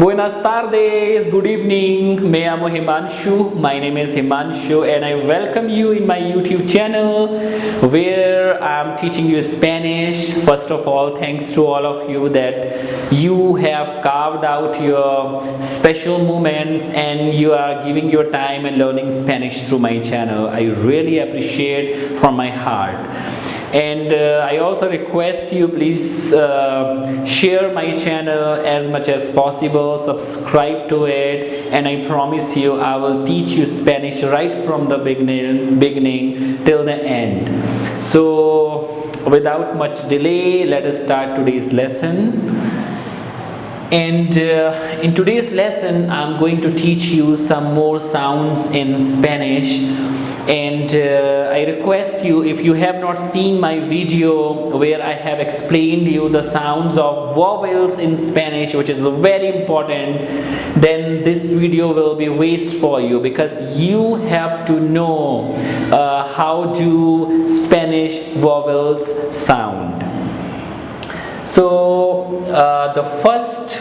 Buenas tardes, good evening. Me llamo Himanshu. My name is Himanshu, and I welcome you in my YouTube channel where I'm teaching you Spanish. First of all, thanks to all of you that you have carved out your special moments and you are giving your time and learning Spanish through my channel. I really appreciate from my heart. And I also request you please share my channel as much as possible, subscribe to it, and I promise you I will teach you Spanish right from the beginning till the end. So without much delay, let us start today's lesson. And in today's lesson I'm going to teach you some more sounds in Spanish. And I request you, if you have not seen my video where I have explained you the sounds of vowels in Spanish, which is very important, then this video will be waste for you, because you have to know how do Spanish vowels sound. So the first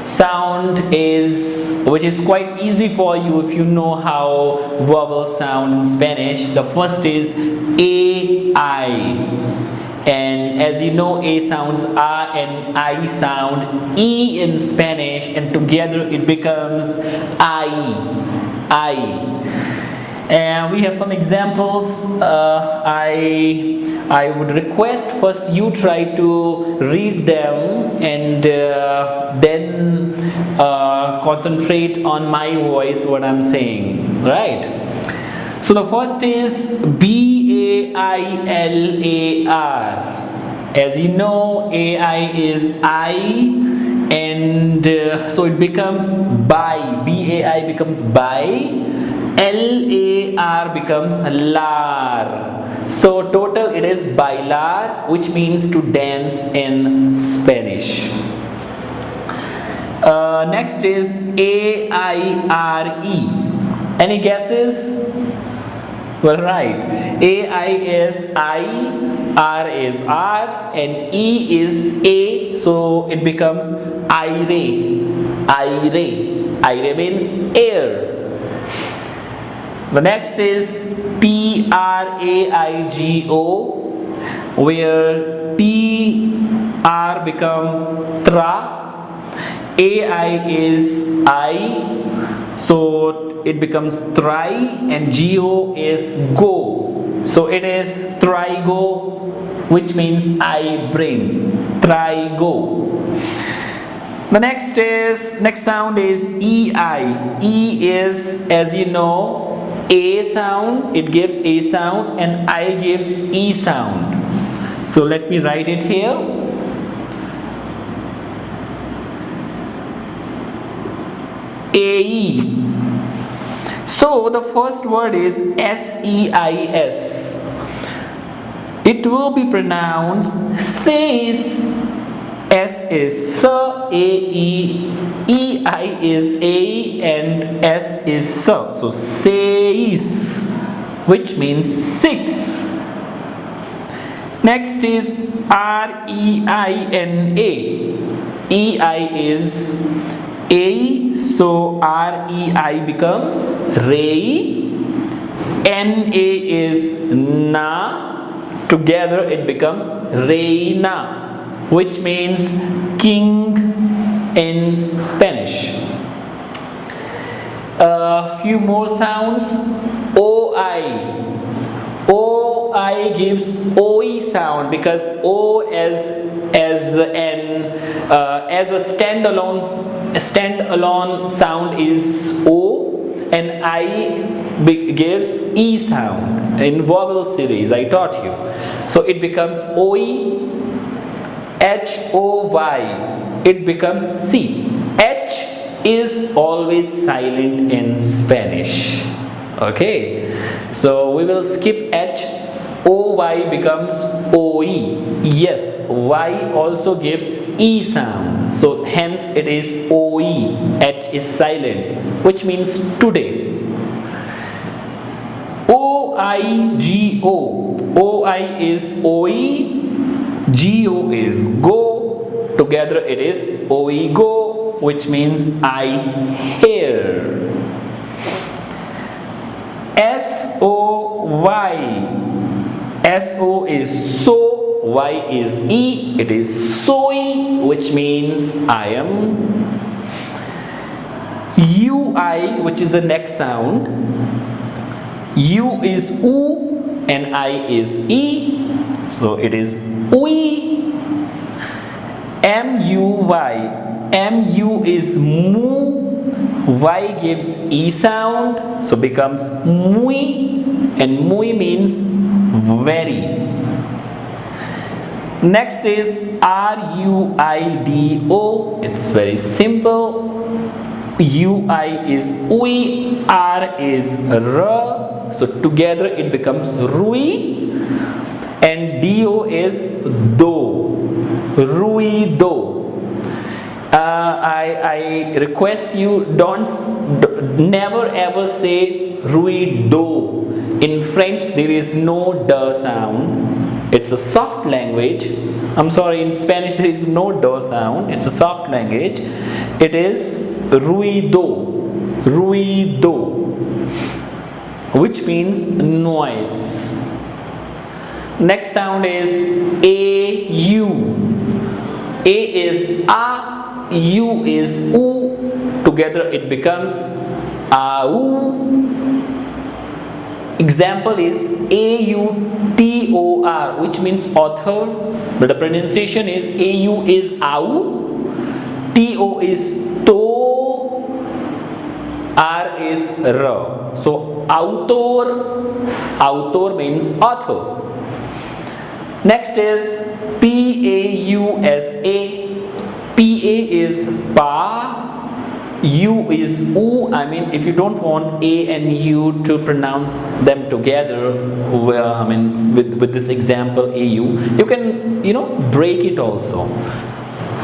sound is, which is quite easy for you if you know how vowels sound in Spanish. The first is A, I, and as you know, A sounds A and I sound E in Spanish, and together it becomes I. And we have some examples. I would request first you try to read them and then concentrate on my voice, what I'm saying, right? So the first is B-A-I-L-A-R. As you know, A-I is I, and so it becomes by. B-A-I becomes by. L-A-R becomes lar. So total it is bailar, which means to dance in Spanish. Next is A-I-R-E. Any guesses? Well, right. A-I is I, R is R, and E is A, so it becomes aire. Aire means air. The next is T-R-A-I-G-O, where T-R become tra, A-I is I, so it becomes try, and G-O is go. So it is trigo, which means I bring. Trigo. The next sound is E-I. E is, as you know, A sound, it gives A sound, and I gives E sound. So let me write it here. A-E. So the first word is S-E-I-S. It will be pronounced says. S is sir, A-E, E-I is A, and S is sir. So says, which means six. Next is R-E-I-N-A. E-I is A, so R-E-I becomes Ray. N-A is Na. Together it becomes Reina, which means king in Spanish. A few more sounds. O-I. O-I gives O-E sound, because O as a standalone sound is O, and I gives E sound in vowel series I taught you. So it becomes O-E. H-O-Y, it becomes C. H is always silent in Spanish. Okay, so we will skip H. O-Y becomes O-E. Yes, Y also gives E sound, so hence it is O-E. H is silent, which means today. O-I-G-O. O-I is O-E. G-O is go. Together it is O-E go. which means I hear. S-O-Y. S-O is so, Y is E. It is soy, which means I am. U-I, which is the next sound. U is U and I is E. So it is ui. M-U-Y. M-U is mu. Y gives E sound, so becomes mui, and mui means very. Next is R-U-I-D-O. It's very simple. U-I is ui, R is R, so together it becomes rui, and D-O is do, rui do. I request you never ever say rui do. In French there is no d sound. It's a soft language. I'm sorry, in Spanish there is no d sound. It's a soft language. It is ruido, ruido, which means noise. Next sound is A-U. A is A, U is U. Together it becomes A-U. Example is A-U-T-O-R, which means author, but the pronunciation is A-U is AU, T-O is to, R is R. So autor means author. Next is P-A-U-S-A. P-A is pa, U is U. I mean, if you don't want A and U to pronounce them together, well, I mean, with this example AU, you can, break it also.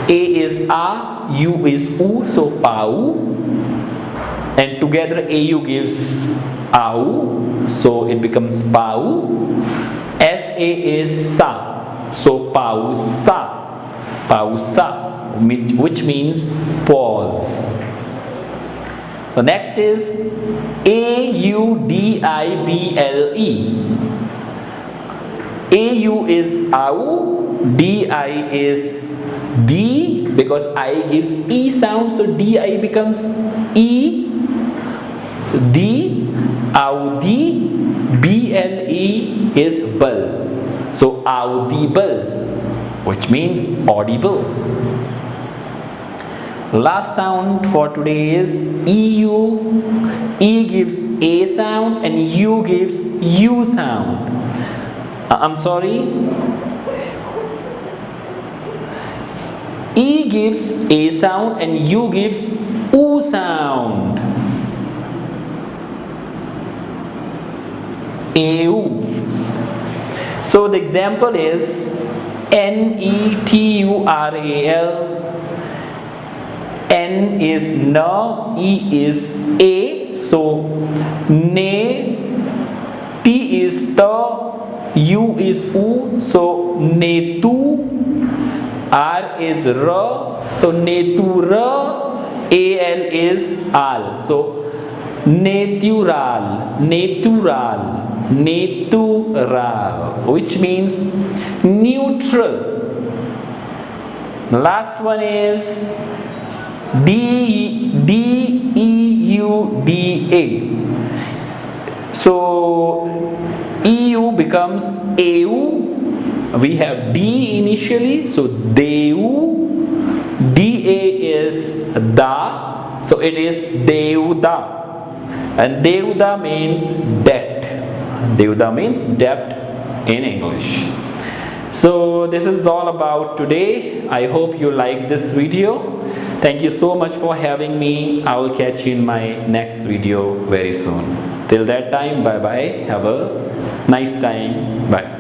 A is A, U is U, so pau, and together AU gives au, so it becomes pau. SA is sa, so pausa, pausa, which means pause. The next is A-U-D-I-B-L-E. A-U is AU, D-I is D, because I gives E sound, so D-I becomes E, D, Audi, B-L-E is bull, so audible, which means audible. Last sound for today is EU. E gives A sound and U gives U sound. I'm sorry. E gives A sound and U gives U sound. EU. So the example is N-E-T-U-R-A-L. N is na, E is A, so ne, T is ta, U is U, so netu, R is ra, so netura, AL is al, so natural, natural, natural, which means neutral. The last one is D-E-U-D-A. So EU becomes AU. We have D initially, so Deu. DA is Da, so it is Deuda. And Deuda means debt. Deuda means debt in English. So this is all about today. I hope you like this video. Thank you so much for having me. I will catch you in my next video very soon. Till that time, bye bye. Have a nice time. Bye.